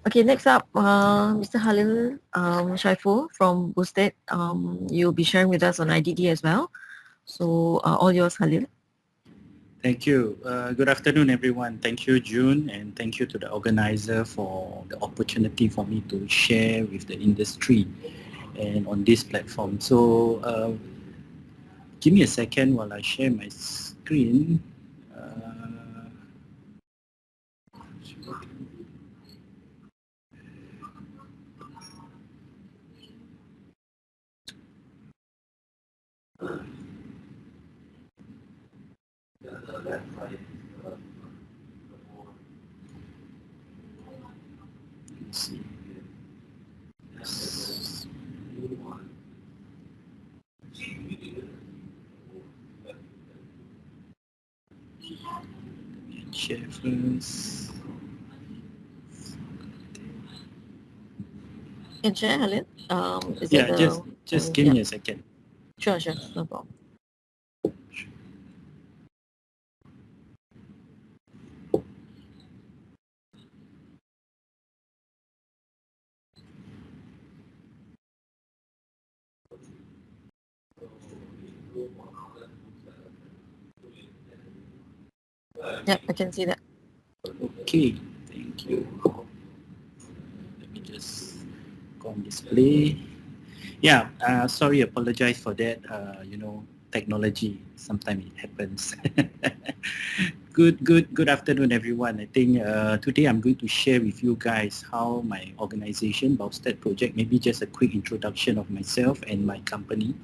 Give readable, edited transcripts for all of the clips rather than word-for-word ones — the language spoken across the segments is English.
Okay, next up, Mr. Khalil Shaiful from Boustead. You'll be sharing with us on IDD as well. So all yours, Khalil. Thank you. Good afternoon, everyone. Thank you, June, and thank you to the organizer for the opportunity for me to share with the industry and on this platform. So give me a second while I share my screen. Let's see. Yes. Share first. Can share, Khalil. Is it Yeah, the just give yeah? me a second. Sure, sure, no problem. Yep, I can see that. Okay, thank you. Let me just go on display. Yeah, sorry, apologize for that. Technology, sometimes it happens. Good afternoon, everyone. I think today I'm going to share with you guys how my organization, Boustead Project, maybe just a quick introduction of myself and my company.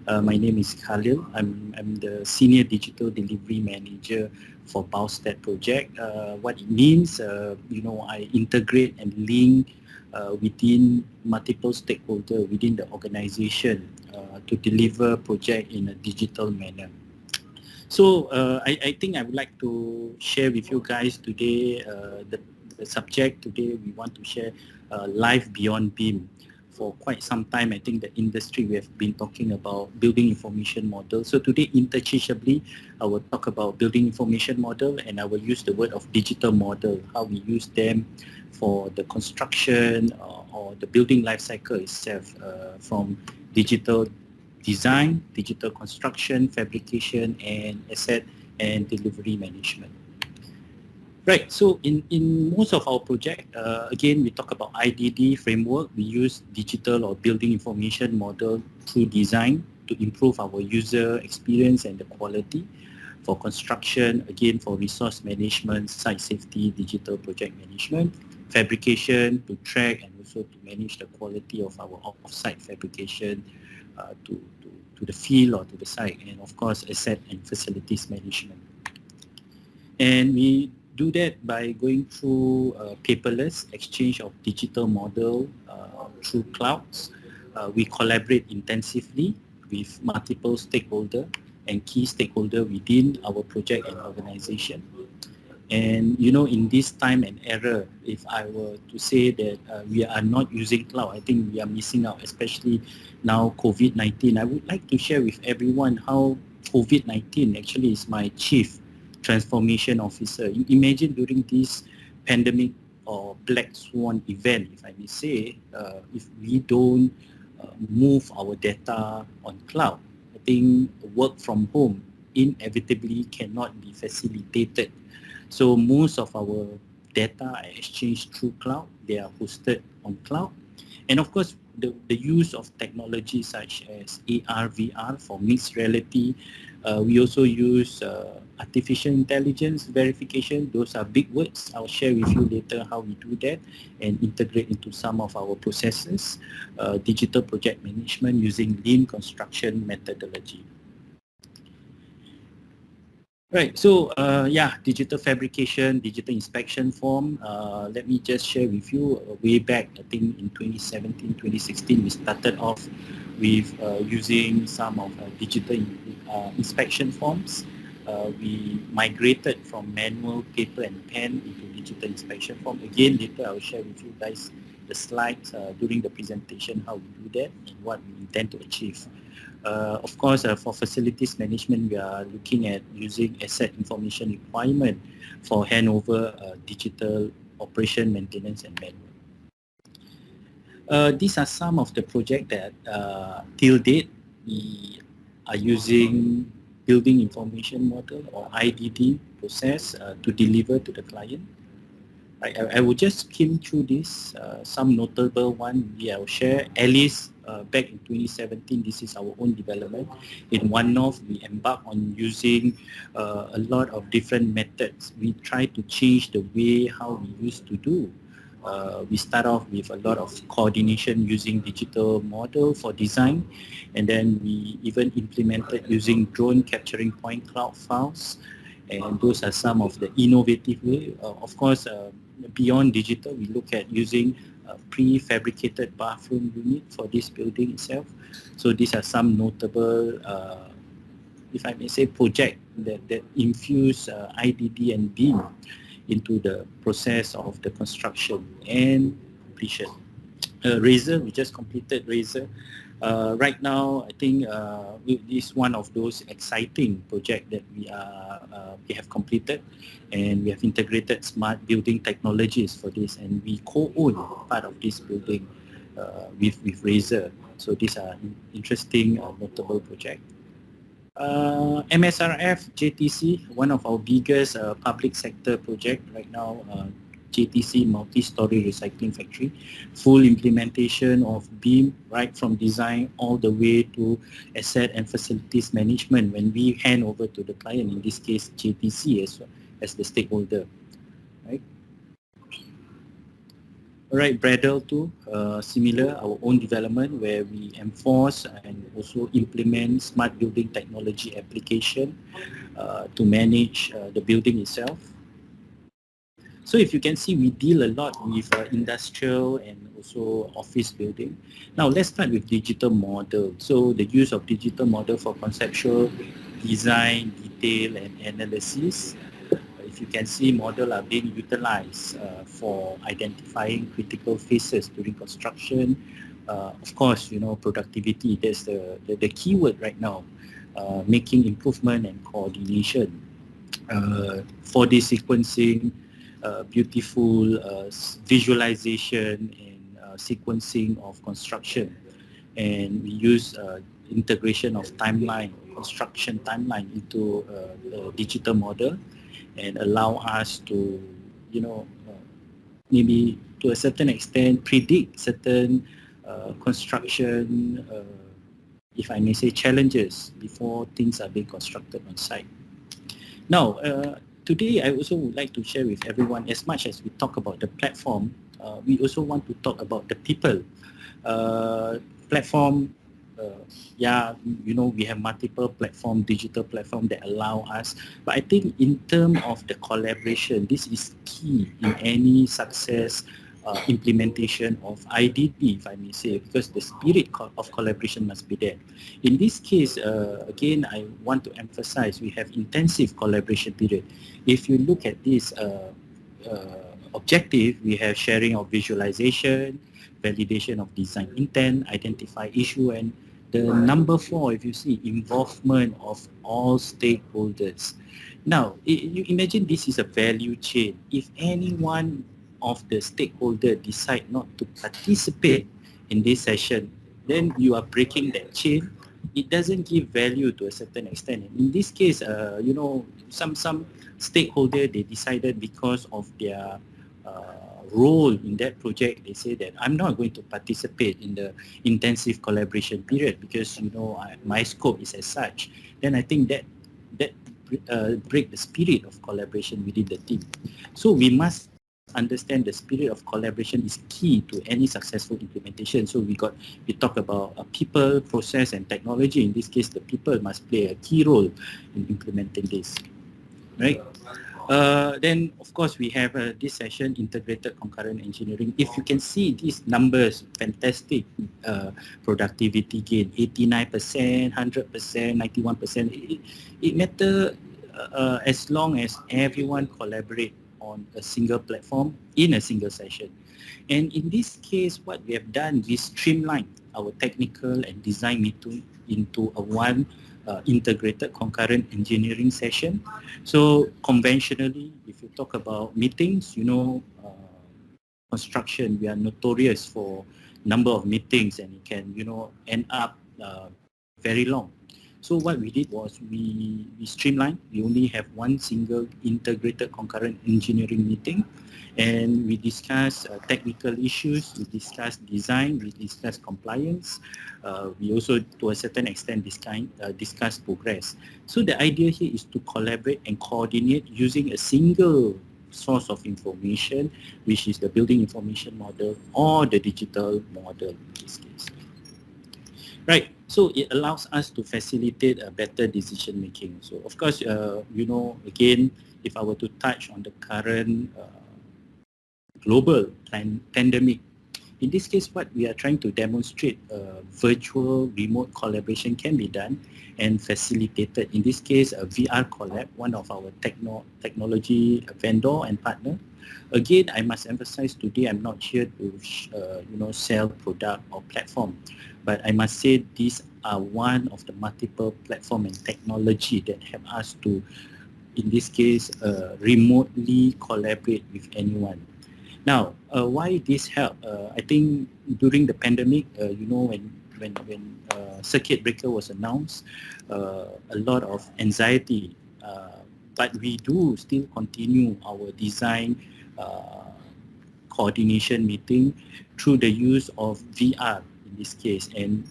My name is Khalil. I'm the Senior Digital Delivery Manager for Boustead Project. What it means, I integrate and link within multiple stakeholders within the organization to deliver project in a digital manner. So I think I would like to share with you guys today the subject. Today we want to share life beyond BIM. For quite some time, I think the industry we have been talking about building information model. So today, interchangeably, I will talk about building information model, and I will use the word of digital model, how we use them for the construction or the building life cycle itself, from digital design, digital construction, fabrication, and asset and delivery management. Right, so in most of our project, again, we talk about IDD framework. We use digital or building information model through design to improve our user experience and the quality. For construction, again, for resource management, site safety, digital project management, fabrication to track and also to manage the quality of our off-site fabrication to the field or to the site, and of course, asset and facilities management. And we do that by going through paperless exchange of digital model through clouds. We collaborate intensively with multiple stakeholders and key stakeholders within our project and organization. And in this time and era, if I were to say that we are not using cloud, I think we are missing out, especially now COVID-19. I would like to share with everyone how COVID-19 actually is my chief transformation officer. Imagine during this pandemic or black swan event, if I may say, if we don't move our data on cloud, I think work from home inevitably cannot be facilitated. So most of our data are exchanged through cloud. They are hosted on cloud. And of course, the use of technology such as AR, VR for mixed reality. We also use artificial intelligence verification. Those are big words. I'll share with you later how we do that and integrate into some of our processes. Digital project management using lean construction methodology. Right, so digital fabrication, digital inspection form. Let me just share with you way back, I think in 2017, 2016, we started off with using some of digital inspection forms. We migrated from manual paper and pen into digital inspection form. Again, later I'll share with you guys the slides during the presentation, how we do that and what we intend to achieve. Of course, for facilities management, we are looking at using asset information requirement for handover, digital operation, maintenance, and manual. These are some of the projects that till date we are using building information model or IDD process to deliver to the client. I will just skim through this. Some notable one we will share. Alice, back in 2017, this is our own development. In OneNorth, we embarked on using a lot of different methods. We try to change the way how we used to do. We start off with a lot of coordination using digital model for design, and then we even implemented using drone capturing point cloud files, and those are some of the innovative way. Of course, beyond digital, we look at using a prefabricated bathroom unit for this building itself. So these are some notable, if I may say, project that infuse IDD and BIM into the process of the construction and completion. Razor, we just completed Razor. Right now, I think this is one of those exciting projects that we have completed, and we have integrated smart building technologies for this, and we co-own part of this building with Razor. So these are interesting, notable projects. MSRF JTC, one of our biggest public sector project right now. JTC, multi-story recycling factory, full implementation of BIM right from design all the way to asset and facilities management when we hand over to the client, in this case JTC as the stakeholder. Right. Alright, Bradle too, similar, our own development where we enforce and also implement smart building technology application to manage the building itself. So if you can see, we deal a lot with industrial and also office building. Now let's start with digital model. So the use of digital model for conceptual design, detail and analysis. If you can see, model are being utilized for identifying critical phases during construction. Of course, productivity, that's the key word right now, making improvement and coordination. 4D sequencing, beautiful visualization and sequencing of construction, and we use integration of timeline, construction timeline into a digital model, and allow us to, maybe to a certain extent predict certain construction, if I may say, challenges before things are being constructed on site. Now, today I also would like to share with everyone, as much as we talk about the platform, we also want to talk about the people. Platform, we have multiple platform, digital platform that allow us, but I think in terms of the collaboration, this is key in any success implementation of IDD, if I may say, because the spirit of collaboration must be there. In this case, again, I want to emphasize we have intensive collaboration period. If you look at this objective, we have sharing of visualization, validation of design intent, identify issue, and the number 4, if you see, involvement of all stakeholders. Now, you imagine this is a value chain. If any one of the stakeholder decide not to participate in this session, then you are breaking that chain. It doesn't give value to a certain extent. In this case, some stakeholder, they decided because of their role in that project, they say that I'm not going to participate in the intensive collaboration period because my scope is as such. Then I think that break the spirit of collaboration within the team. So we must understand the spirit of collaboration is key to any successful implementation. So we talk about people, process and technology. In this case, the people must play a key role in implementing this, right? Then, of course, we have this session, integrated concurrent engineering. If you can see these numbers, fantastic productivity gain, 89%, 100%, 91%. It matters as long as everyone collaborate on a single platform in a single session. And in this case, what we have done is streamline our technical and design meeting into a one integrated concurrent engineering session. So conventionally, if you talk about meetings, construction, we are notorious for number of meetings, and it can, end up very long. So what we did was we streamlined. We only have one single integrated concurrent engineering meeting, and we discuss technical issues, we discuss design, we discuss compliance. We also, to a certain extent, discuss progress. So the idea here is to collaborate and coordinate using a single source of information, which is the building information model or the digital model in this case. Right, so it allows us to facilitate a better decision making. So of course, again, if I were to touch on the current global pandemic, in this case, what we are trying to demonstrate, virtual remote collaboration can be done and facilitated. In this case, a VR Collab, one of our technology vendor and partner. Again, I must emphasize today, I'm not here to sell product or platform, but I must say these are one of the multiple platform and technology that help us to, in this case, remotely collaborate with anyone. Now, why this help? I think during the pandemic, when circuit breaker was announced, a lot of anxiety, but we do still continue our design coordination meeting through the use of VR in this case. And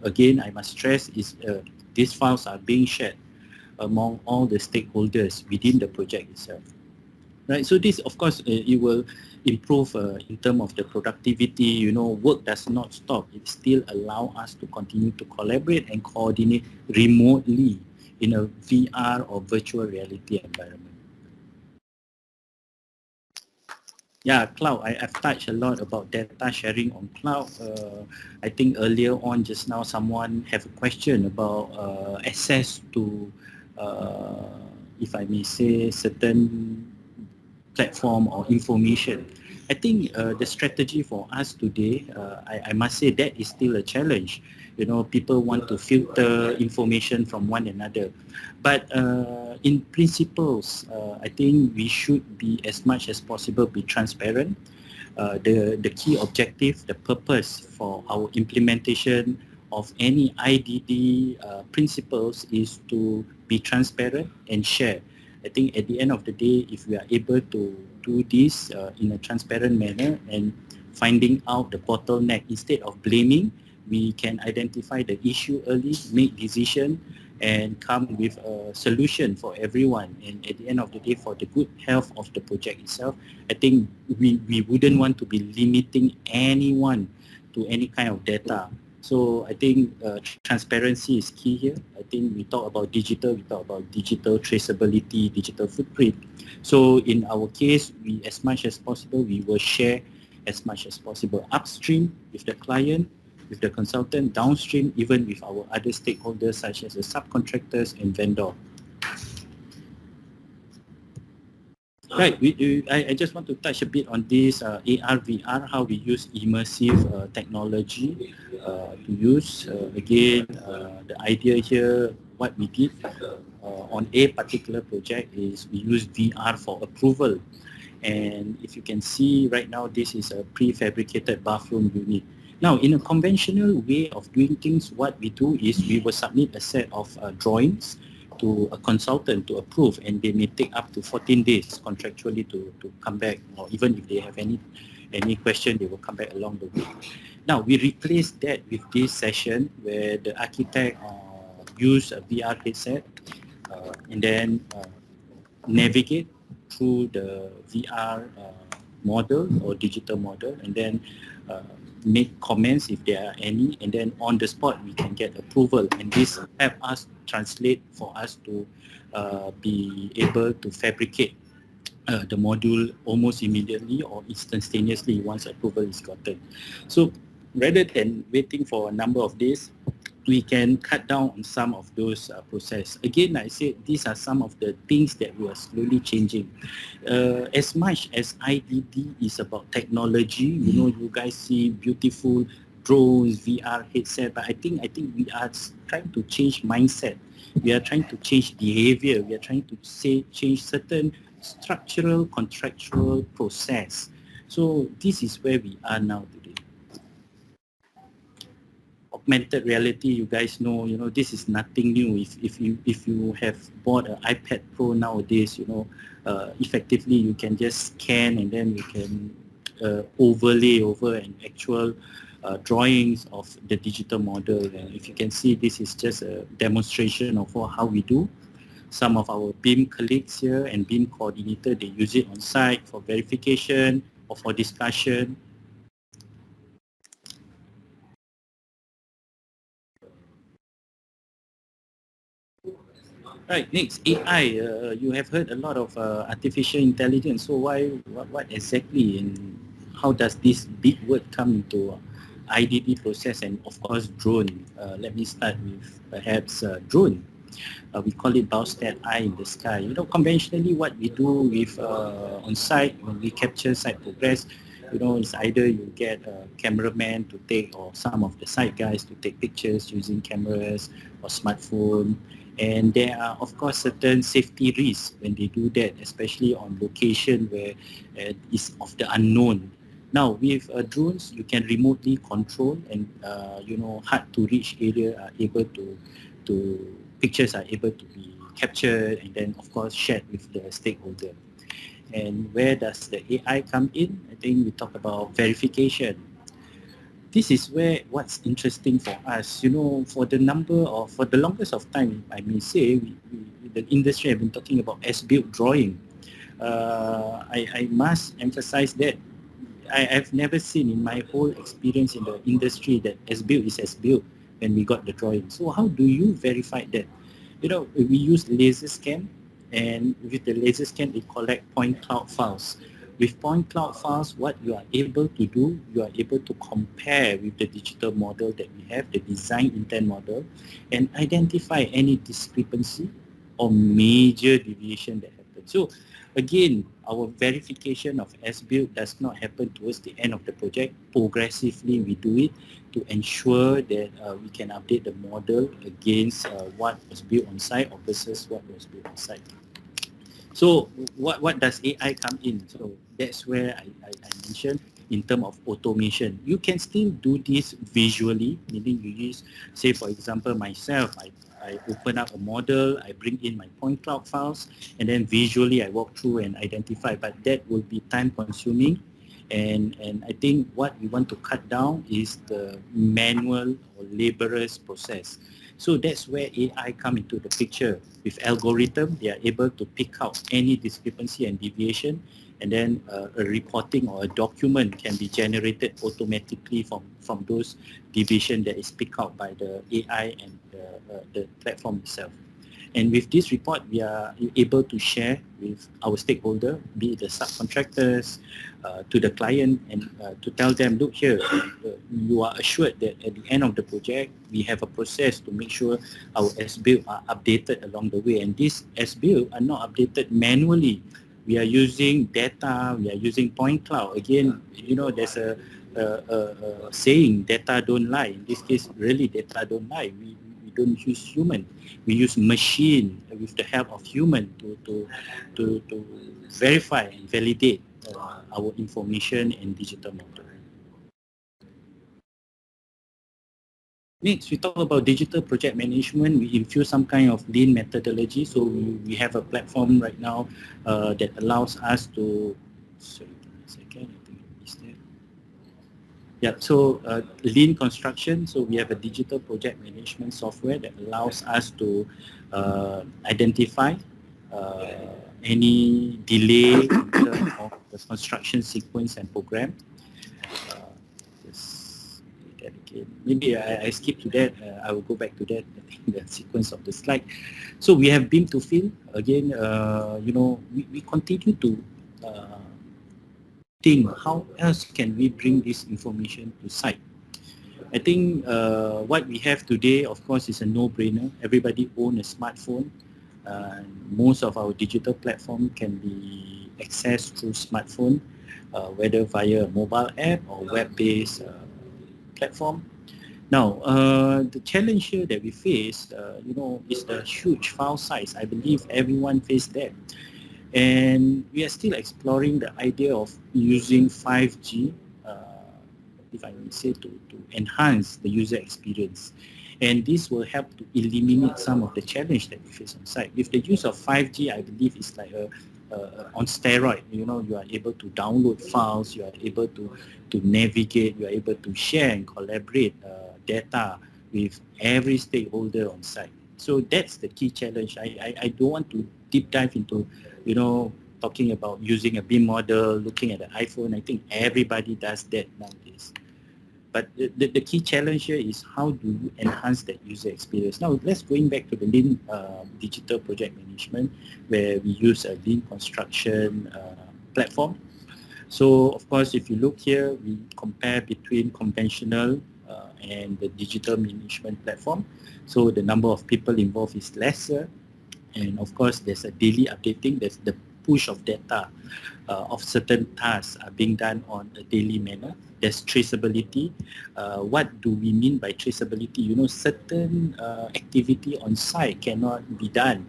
again, I must stress is these files are being shared among all the stakeholders within the project itself. Right, so this, of course, it will improve in terms of the productivity. Work does not stop. It still allow us to continue to collaborate and coordinate remotely in a VR or virtual reality environment. Yeah, cloud. I've touched a lot about data sharing on cloud. I think earlier on, just now, someone have a question about access to, if I may say, certain platform or information. I think the strategy for us today, I must say that is still a challenge. People want to filter information from one another. But in principles, I think we should be, as much as possible, be transparent. The key objective, the purpose for our implementation of any IDD principles is to be transparent and share. I think at the end of the day, if we are able to do this in a transparent manner and finding out the bottleneck, instead of blaming, we can identify the issue early, make decision, and come with a solution for everyone. And at the end of the day, for the good health of the project itself, I think we wouldn't want to be limiting anyone to any kind of data. So I think transparency is key here. I think we talk about digital traceability, digital footprint. So in our case, we, as much as possible, we will share as much as possible upstream with the client, with the consultant, downstream, even with our other stakeholders such as the subcontractors and vendor. Right, I just want to touch a bit on this AR, VR, how we use immersive technology to use. Again, the idea here, what we did on a particular project is we use VR for approval. And if you can see right now, this is a prefabricated bathroom unit. Now, in a conventional way of doing things, what we do is we will submit a set of drawings to a consultant to approve, and they may take up to 14 days contractually to come back, or even if they have any question, they will come back along the way. Now, we replace that with this session where the architect use a VR headset and then navigate through the VR model or digital model, and then make comments if there are any, and then on the spot we can get approval, and this help us translate for us to be able to fabricate the module almost immediately or instantaneously once approval is gotten. So rather than waiting for a number of days, we can cut down on some of those process. Again, I said these are some of the things that we are slowly changing. As much as IDD is about technology, you guys see beautiful drones, VR headset, but I think we are trying to change mindset. We are trying to change behavior. We are trying to change certain structural, contractual process. So this is where we are now today. augmented reality, you guys know, this is nothing new. If you have bought an iPad Pro nowadays, effectively you can just scan and then you can overlay over an actual drawings of the digital model. And if you can see, this is just a demonstration of how we do. Some of our BIM colleagues here and BIM coordinator, they use it on site for verification or for discussion. Right, next, AI. You have heard a lot of artificial intelligence. So what exactly, and how does this big word come into IDD process, and of course drone? Let me start with perhaps drone. We call it Boustead eye in the sky. Conventionally what we do with on site when we capture site progress, it's either you get a cameraman to take, or some of the site guys to take pictures using cameras or smartphone. And there are, of course, certain safety risks when they do that, especially on location where it's of the unknown. Now, with drones, you can remotely control, and hard to reach area are able to pictures are able to be captured and then, of course, shared with the stakeholder. And where does the AI come in? I think we talk about verification. This is where what's interesting for us, for the longest of time, I may say, the industry have been talking about as-built drawing. I must emphasize that I've never seen in my whole experience in the industry that as-built is as-built when we got the drawing. So how do you verify that? We use laser scan, and with the laser scan, they collect point cloud files. With point cloud files, what you are able to do, you are able to compare with the digital model that we have, the design intent model, and identify any discrepancy or major deviation that happens. So again, our verification of as-built does not happen towards the end of the project. Progressively, we do it to ensure that we can update the model against what was built on site or versus what was built on site. So what does AI come in? So that's where I mentioned in terms of automation. You can still do this visually, meaning you use, say for example, myself, I open up a model, I bring in my point cloud files, and then visually I walk through and identify, but that will be time consuming. And I think what we want to cut down is the manual or laborious process. So that's where AI come into the picture. With algorithm, they are able to pick out any discrepancy and deviation, and then a reporting or a document can be generated automatically from those deviation that is picked out by the AI and the platform itself. And with this report, we are able to share with our stakeholder, be it the subcontractors, to the client, and to tell them, look here, you are assured that at the end of the project, we have a process to make sure our as-built are updated along the way. And these as-built are not updated manually. We are using data, we are using point cloud. Again, there's a saying, data don't lie. In this case, really, data don't lie. We don't use human. We use machine with the help of human to verify and validate our information and digital model. Next, we talk about digital project management. We infuse some kind of lean methodology. So we have a platform right now that allows us to, sorry, give me a second, I think I missed that. Yeah, so lean construction. So we have a digital project management software that allows us to identify any delay in terms of the construction sequence and program. Just do that again. Maybe I skip to that. I will go back to that, the sequence of the slide. So we have BIM-to-FIELD. Again, we continue to think how else can we bring this information to site. I think what we have today, of course, is a no-brainer. Everybody owns a smartphone. Most of our digital platform can be accessed through smartphone, whether via a mobile app or web-based platform. Now, the challenge here that we face, is the huge file size. I believe everyone faced that. And we are still exploring the idea of using 5G if I may say, to enhance the user experience. And this will help to eliminate some of the challenge that we face on site. With the use of 5G, I believe it's like on steroid. You know, you are able to download files, you are able to navigate, you are able to share and collaborate data with every stakeholder on site. So that's the key challenge. I don't want to deep dive into, you know, talking about using a BIM model, looking at the iPhone. I think everybody does that nowadays. But the key challenge here is how do you enhance that user experience. Now let's going back to the Lean digital project management, where we use a Lean construction platform. So of course, if you look here, we compare between conventional and the digital management platform. So the number of people involved is lesser, and of course there's a daily updating. There's the push of data of certain tasks are being done on a daily manner. There's traceability. What do we mean by traceability? You know, certain activity on site cannot be done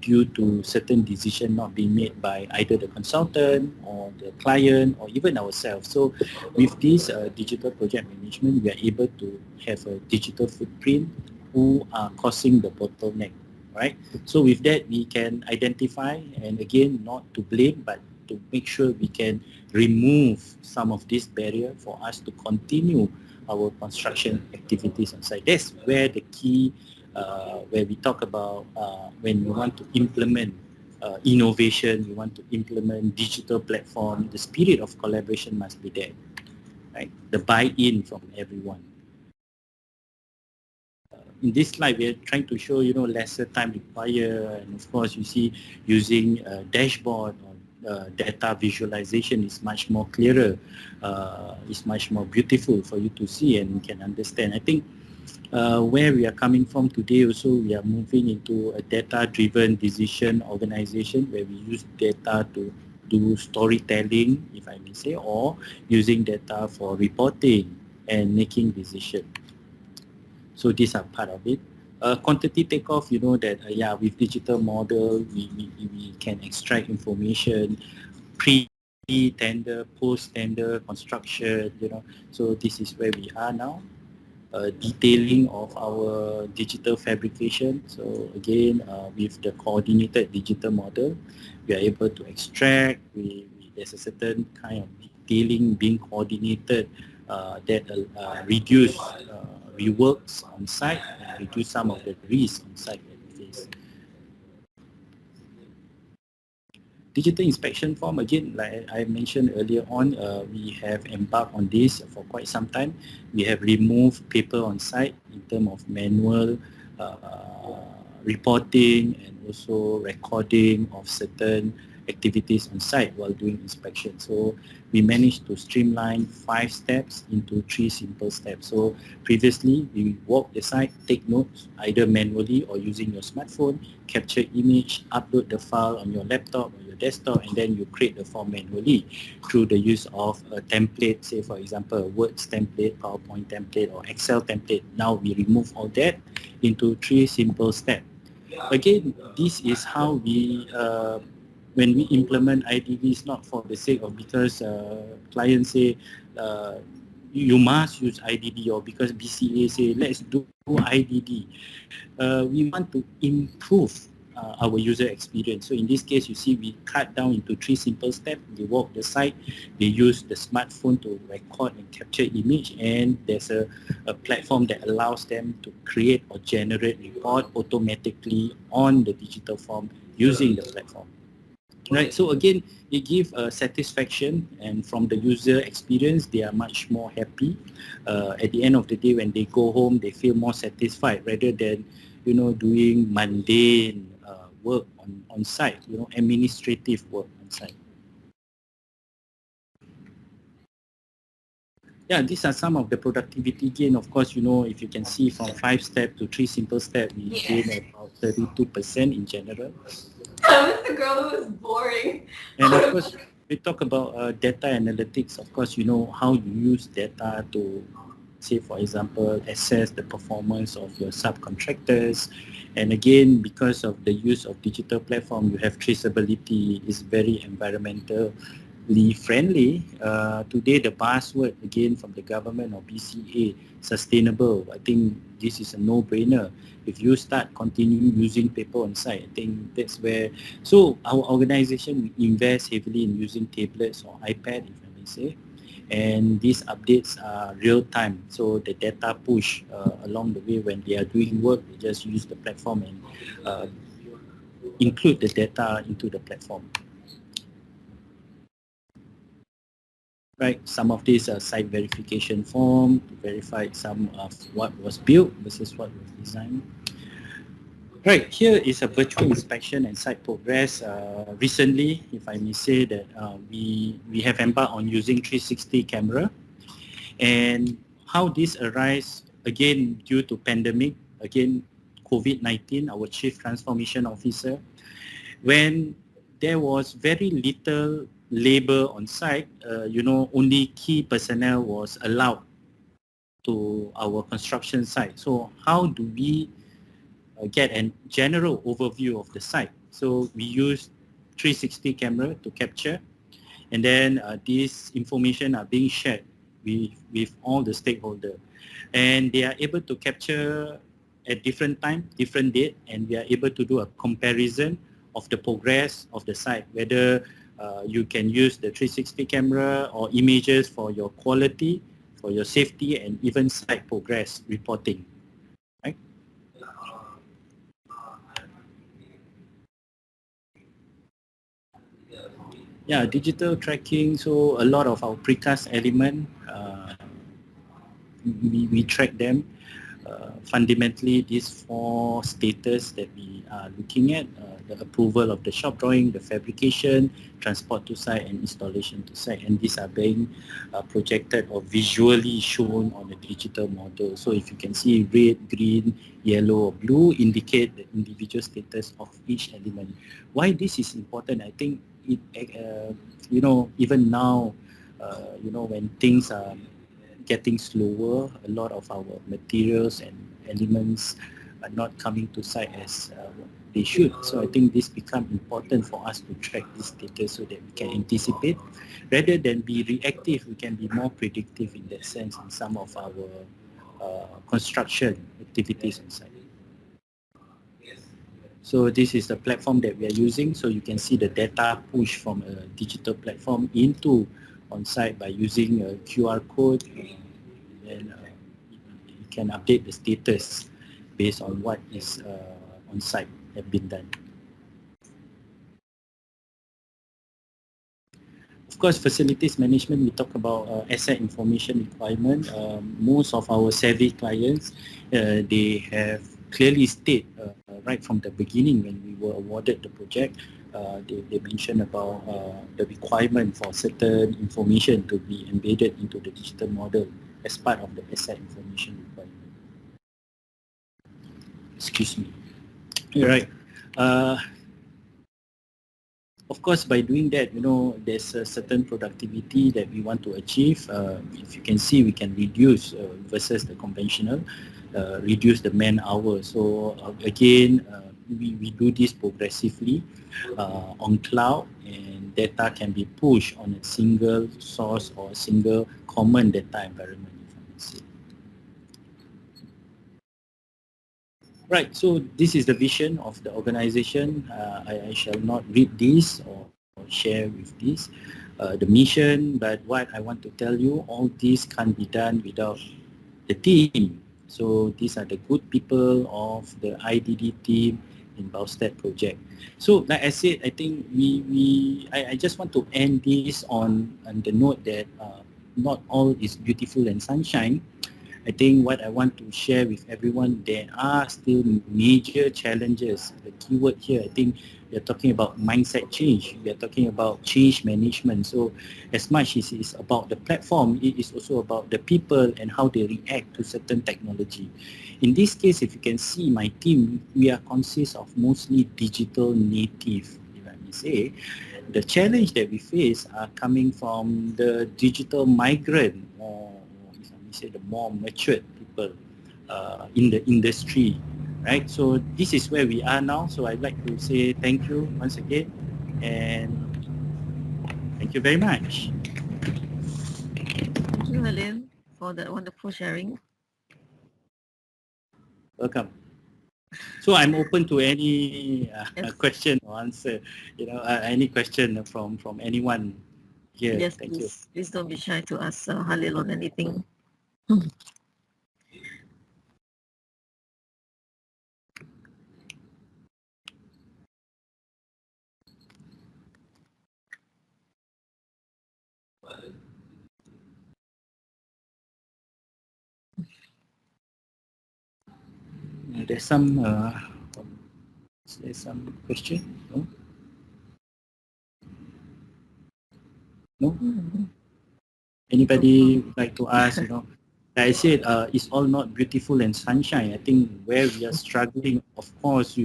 due to certain decision not being made by either the consultant or the client or even ourselves. So with this digital project management, we are able to have a digital footprint who are causing the bottleneck, right? So with that, we can identify, and again, not to blame, but to make sure we can remove some of this barrier for us to continue our construction activities on site. That's where the key, where we talk about when we want to implement innovation, we want to implement digital platform, the spirit of collaboration must be there, right? The buy-in from everyone. In this slide, we're trying to show, you know, lesser time required, and of course, you see using a dashboard or data visualization is much more clearer, is much more beautiful for you to see and can understand. I think where we are coming from today also, we are moving into a data-driven decision organization where we use data to do storytelling, if I may say, or using data for reporting and making decisions. So these are part of it. Quantity takeoff, you know that, yeah, with digital model, we can extract information, pre-tender, post-tender construction, you know. So this is where we are now. Detailing of our digital fabrication. So again, with the coordinated digital model, we are able to extract, there's a certain kind of detailing being coordinated that reduce reworks on site and reduce some of the risks on site that we face. Digital inspection form, again, like I mentioned earlier on, we have embarked on this for quite some time. We have removed paper on site in terms of manual reporting and also recording of certain activities on site while doing inspection. So we managed to streamline 5 steps into 3 simple steps. So previously, we walk the site, take notes, either manually or using your smartphone, capture image, upload the file on your laptop or your desktop, and then you create the form manually through the use of a template, say for example, a Words template, PowerPoint template, or Excel template. Now we remove all that into 3 simple steps. Again, this is how we when we implement IDV, it's not for the sake of because clients say you must use IDD, or because BCA say let's do IDD. We want to improve our user experience. So in this case, you see we cut down into 3 simple steps. They walk the site, they use the smartphone to record and capture image, and there's a platform that allows them to create or generate report automatically on the digital form using the platform. Right, so again, it gives satisfaction, and from the user experience, they are much more happy. At the end of the day, when they go home, they feel more satisfied rather than, you know, doing mundane work on site, you know, administrative work on site. Yeah, these are some of the productivity gain. Of course, you know, if you can see from 5 steps to 3 simple steps, we gain about 32% in general. I was the girl who was boring. And of course, we talk about data analytics. Of course, you know how you use data to, say, for example, assess the performance of your subcontractors. And again, because of the use of digital platform, you have traceability, is very environmental friendly. Today the buzzword again from the government or BCA, sustainable. I think this is a no-brainer. If you start continuing using paper on site, I think that's where. So our organization, we invest heavily in using tablets or iPad, if I may say, and these updates are real time. So the data push along the way when they are doing work, they just use the platform and include the data into the platform. Right, some of these are site verification form to verify some of what was built versus what was designed. Right, here is a virtual inspection and site progress. Recently, if I may say that we have embarked on using 360 camera, and how this arises again due to pandemic, again COVID-19, our Chief Transformation Officer, when there was very little labor on site, only key personnel was allowed to our construction site. So how do we get a general overview of the site? So we use 360 camera to capture, and then this information are being shared with all the stakeholders, and they are able to capture at different time, different date, and we are able to do a comparison of the progress of the site, whether you can use the 360 camera or images for your quality, for your safety, and even site progress reporting. Right? Yeah, digital tracking. So a lot of our precast element, we track them. Fundamentally, these four status that we are looking at, the approval of the shop drawing, the fabrication, transport to site, and installation to site. And these are being projected or visually shown on a digital model. So if you can see red, green, yellow, or blue indicate the individual status of each element. Why this is important, I think, it, even now, when things are getting slower, a lot of our materials and elements are not coming to site as they should. So I think this becomes important for us to track this data so that we can anticipate. Rather than be reactive, we can be more predictive in that sense in some of our construction activities on site. So this is the platform that we are using. So you can see the data push from a digital platform into on-site by using a QR code, and you can update the status based on what is on-site have been done. Of course, facilities management, we talk about asset information requirement. Most of our savvy clients, they have clearly stated right from the beginning when we were awarded the project, they mentioned about the requirement for certain information to be embedded into the digital model as part of the asset information requirement. Excuse me. Right. Of course, by doing that, there's a certain productivity that we want to achieve. If you can see, we can reduce versus the conventional, reduce the man hours. So again, we do this progressively on cloud, and data can be pushed on a single source or a single common data environment, if I may say. Right, so this is the vision of the organization. I shall not read this or share with this, the mission, but what I want to tell you, all this can't be done without the team. So these are the good people of the IDD team in Boustead project. So like I said, I think I just want to end this on the note that not all is beautiful and sunshine. I think what I want to share with everyone, there are still major challenges. The keyword here, I think we are talking about mindset change. We are talking about change management. So as much as it's about the platform, it is also about the people and how they react to certain technology. In this case, if you can see my team, we are consist of mostly digital native, if I may say. The challenge that we face are coming from the digital migrant, or say the more matured people in the industry, right? So this is where we are now. So I'd like to say thank you once again, and Thank you very much. Thank you, Khalil, for that wonderful sharing. Welcome. So I'm open to any Yes. question or answer. Any question from anyone here. Yes, Thank you. please don't be shy to ask Khalil on anything. There's some question. No. No. Anybody would like to ask? Like I said, it's all not beautiful and sunshine. I think where we are struggling, of course,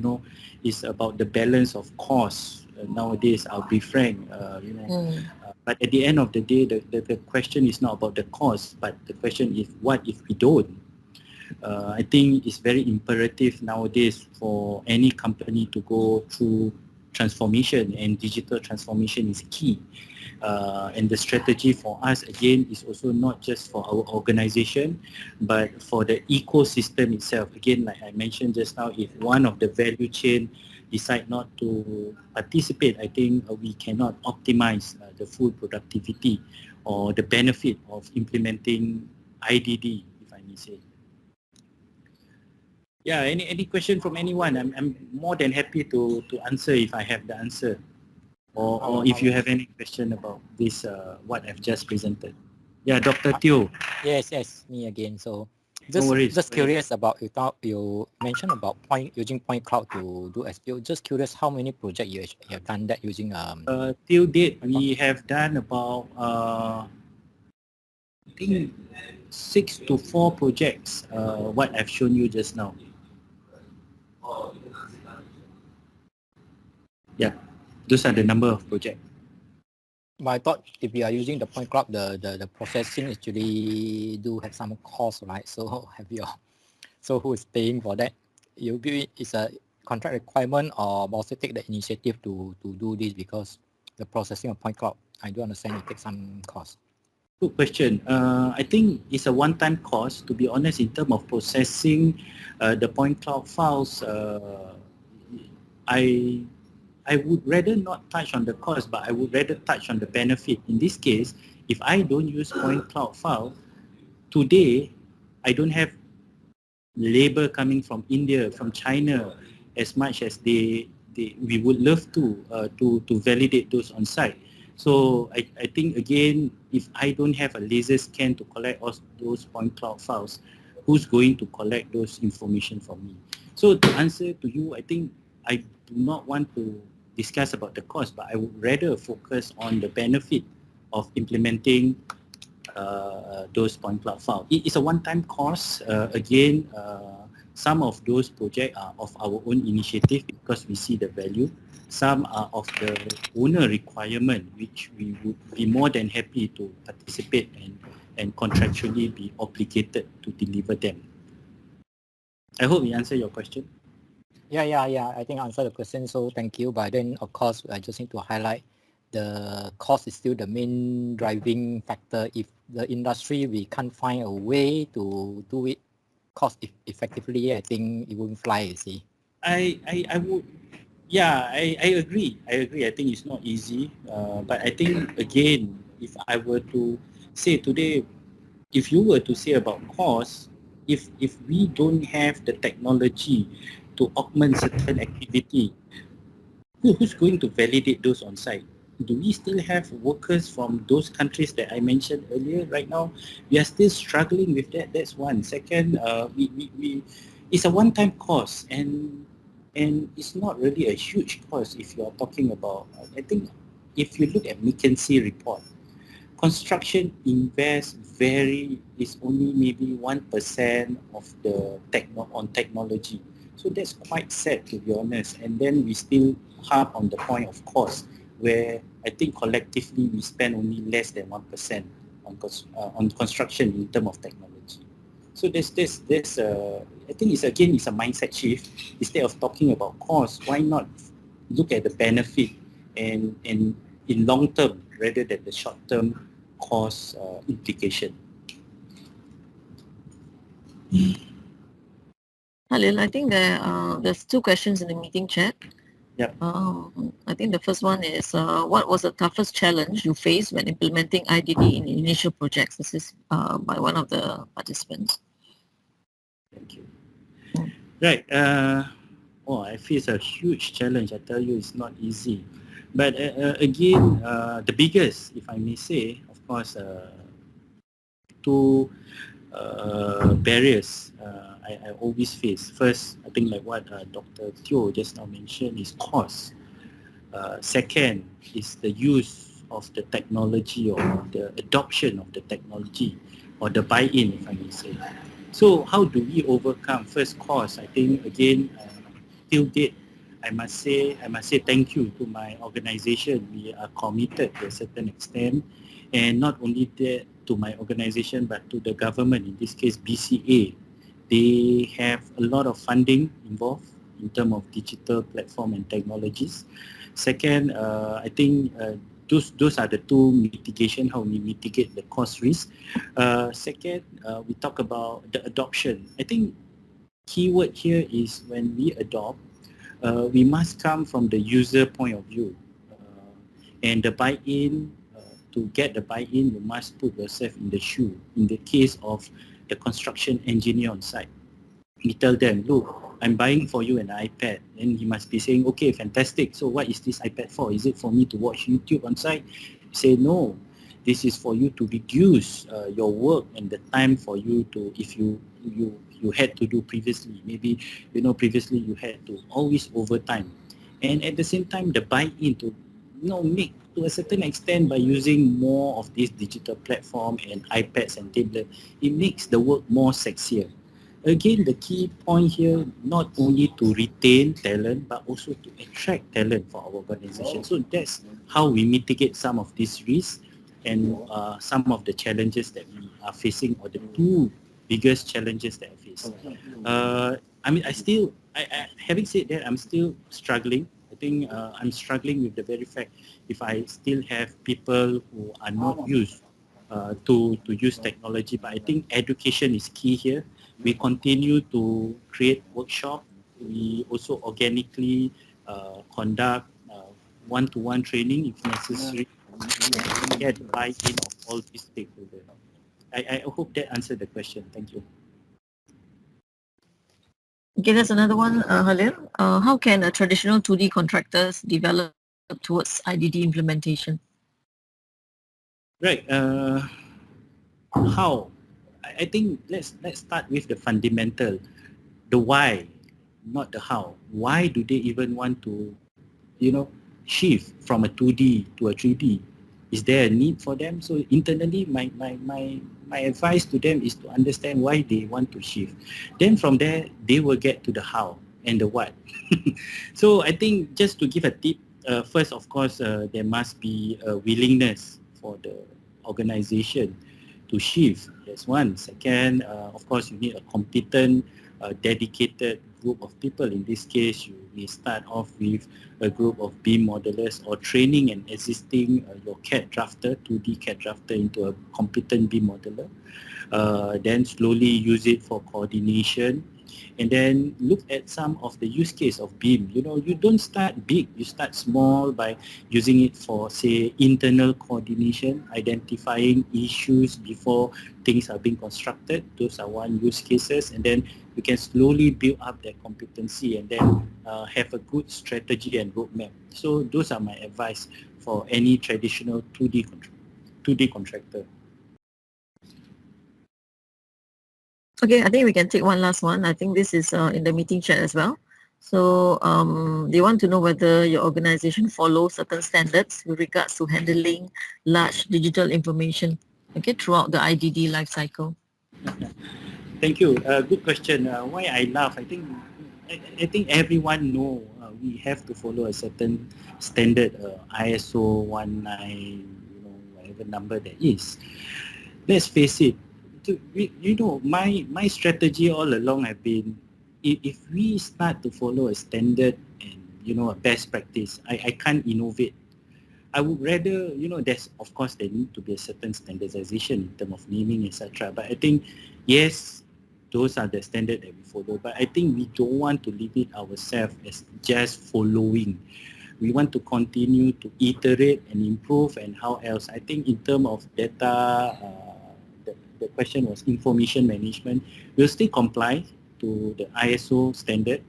is about the balance of costs. Nowadays, I'll be frank, but at the end of the day, the question is not about the cost, but the question is what if we don't? I think it's very imperative nowadays for any company to go through transformation, and digital transformation is key. And the strategy for us, again, is also not just for our organization, but for the ecosystem itself. Again, like I mentioned just now, if one of the value chain decide not to participate, I think we cannot optimize the full productivity or the benefit of implementing IDD, if I may say. Yeah, any question from anyone? I'm more than happy to answer if I have the answer. Or if you have any question about this, what I've just presented. Yeah, Dr. Teo. Yes, me again. So No worries. just curious about, you mentioned about using point cloud to do SPO. Just curious how many projects you have done that using Till date, we have done about I think 6 to 4 projects, what I've shown you just now. Yeah, those are the number of projects. But I thought if you are using the point cloud, the processing actually do have some cost, right? So who is paying for that? It's a contract requirement, or Boustead take the initiative to do this, because the processing of point cloud, I do understand it takes some cost. Good question. I think it's a one-time cost. To be honest, in terms of processing the point cloud files, I would rather not touch on the cost, but I would rather touch on the benefit. In this case, if I don't use point cloud file, today I don't have labor coming from India, from China, as much as we would love to validate those on site. So I think, again, if I don't have a laser scan to collect all those point cloud files, who's going to collect those information from me? So to answer to you, I think I do not want to discuss about the cost, but I would rather focus on the benefit of implementing those point cloud files. It is a one-time cost. Again, some of those projects are of our own initiative because we see the value. Some are of the owner requirement, which we would be more than happy to participate and contractually be obligated to deliver them. I hope we answer your question. Yeah. I think I answered the question, so thank you. But then, of course, I just need to highlight the cost is still the main driving factor. If the industry, we can't find a way to do it cost effectively, I think it won't fly, you see. I would, yeah, I agree. I think it's not easy. But I think, again, if I were to say today, if you were to say about cost, if we don't have the technology to augment certain activity, who's going to validate those on site? Do we still have workers from those countries that I mentioned earlier? Right now, we are still struggling with that. That's one. Second, it's a one-time cost, and it's not really a huge cost if you are talking about. I think if you look at McKinsey report, construction invest is only maybe 1% of the technology. So that's quite sad, to be honest. And then we still harp on the point of cost, where I think collectively we spend only less than 1% on construction in terms of technology. So there's I think it's a mindset shift. Instead of talking about cost, why not look at the benefit and in long term, rather than the short-term cost implication. Khalil, I think there's two questions in the meeting chat. Yep. I think the first one is, what was the toughest challenge you faced when implementing IDD in initial projects? This is by one of the participants. Thank you. Right. I face a huge challenge. I tell you, it's not easy. But again, the biggest, if I may say, of course, two barriers I always face. First, I think like what Dr. Teo just now mentioned is cost. Second is the use of the technology or the adoption of the technology or the buy-in, if I may say. So how do we overcome first cost? I think again, till date, I must say thank you to my organization. We are committed to a certain extent, and not only that to my organization but to the government, in this case BCA. They have a lot of funding involved in terms of digital platform and technologies. Second, I think those are the two mitigation, how we mitigate the cost risk. Second, we talk about the adoption. I think keyword here is when we adopt, we must come from the user point of view. And the buy-in, to get the buy-in, you must put yourself in the shoe. In the case of the construction engineer on site, we tell them, look, I'm buying for you an iPad. And he must be saying, okay, fantastic. So what is this iPad for? Is it for me to watch YouTube on site? You say, no, this is for you to reduce your work and the time for you to, if you had to do previously. Maybe, previously you had to always overtime. And at the same time, the buy-in to, make to a certain extent by using more of this digital platform and iPads and tablets, it makes the work more sexier. Again, the key point here, not only to retain talent, but also to attract talent for our organization. So that's how we mitigate some of these risks and some of the challenges that we are facing, or the two biggest challenges that I face. Having said that, I'm still struggling. I think I'm struggling with the very fact if I still have people who are not used to use technology. But I think education is key here. We continue to create workshop. We also organically conduct one-to-one training if necessary to get buy-in of all these stakeholders. I hope that answered the question. Thank you. Okay, there's another one, Khalil. How can traditional 2D contractors develop towards IDD implementation? Right. How? I think let's start with the fundamental, the why, not the how. Why do they even want to, shift from a 2D to a 3D? Is there a need for them? So internally, my advice to them is to understand why they want to shift. Then from there, they will get to the how and the what. So I think just to give a tip, first, of course, there must be a willingness for the organization to shift. That's one. Second, of course, you need a competent, dedicated group of people. In this case, you may start off with a group of BIM modelers, or training and assisting your CAD drafter, 2D CAD drafter, into a competent BIM modeler. Then slowly use it for coordination. And then look at some of the use case of BIM. You don't start big, you start small by using it for, say, internal coordination, identifying issues before things are being constructed. Those are one use cases. And then you can slowly build up that competency and then have a good strategy and roadmap. So those are my advice for any traditional 2D contractor. Okay, I think we can take one last one. I think this is in the meeting chat as well. So they want to know whether your organization follows certain standards with regards to handling large digital information, okay, throughout the IDD life cycle. Thank you. Good question. Why I laugh? I think everyone know we have to follow a certain standard, ISO 19, whatever number that is. Let's face it. My strategy all along have been, if we start to follow a standard and a best practice, I can't innovate. I would rather, there's, of course, there need to be a certain standardization in terms of naming, etc. But I think, yes, those are the standard that we follow. But I think we don't want to limit ourselves as just following. We want to continue to iterate and improve, and how else. I think in terms of data, the question was information management. We'll still comply to the ISO standard.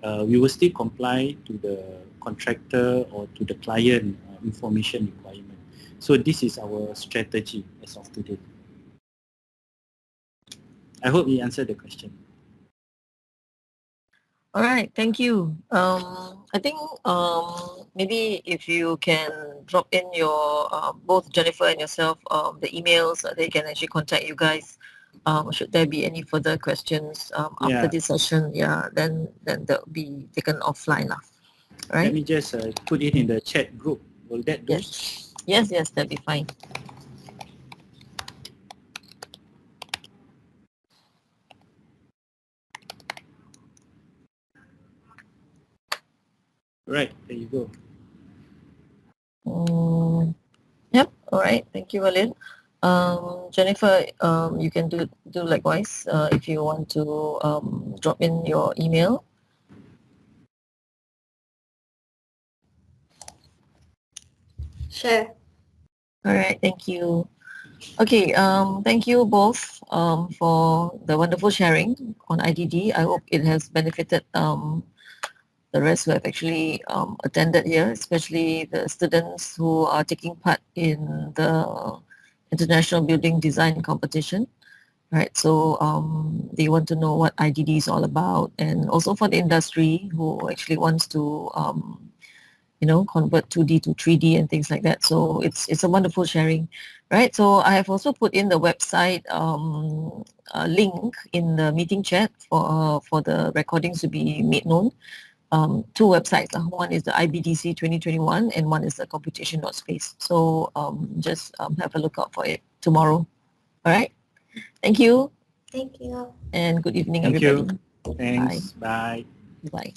We will still comply to the contractor or to the client information requirement. So this is our strategy as of today. I hope we answered the question. All right, thank you. I think maybe if you can drop in your both Jennifer and yourself the emails, they can actually contact you guys. Should there be any further questions after Yeah. this session, yeah, then they'll be taken offline lah. Let Right? me just put it in the chat group. Will that do? Yes, that'll be fine. Right, there you go. Yep. All right. Thank you, Khalil. Jennifer, you can do likewise if you want to drop in your email. Share. All right. Thank you. Okay. Thank you both for the wonderful sharing on IDD. I hope it has benefited the rest who have actually attended here, especially the students who are taking part in the International Building Design Competition. Right, so they want to know what IDD is all about, and also for the industry who actually wants to convert 2D to 3D and things like that. So it's a wonderful sharing, right? So I have also put in the website link in the meeting chat for the recordings to be made known. Two websites. One is the IBDC 2021 and one is the computation.space. So just have a look out for it tomorrow. All right. Thank you Thank you. and good evening, Thank you. everybody. Thanks. Bye. Bye.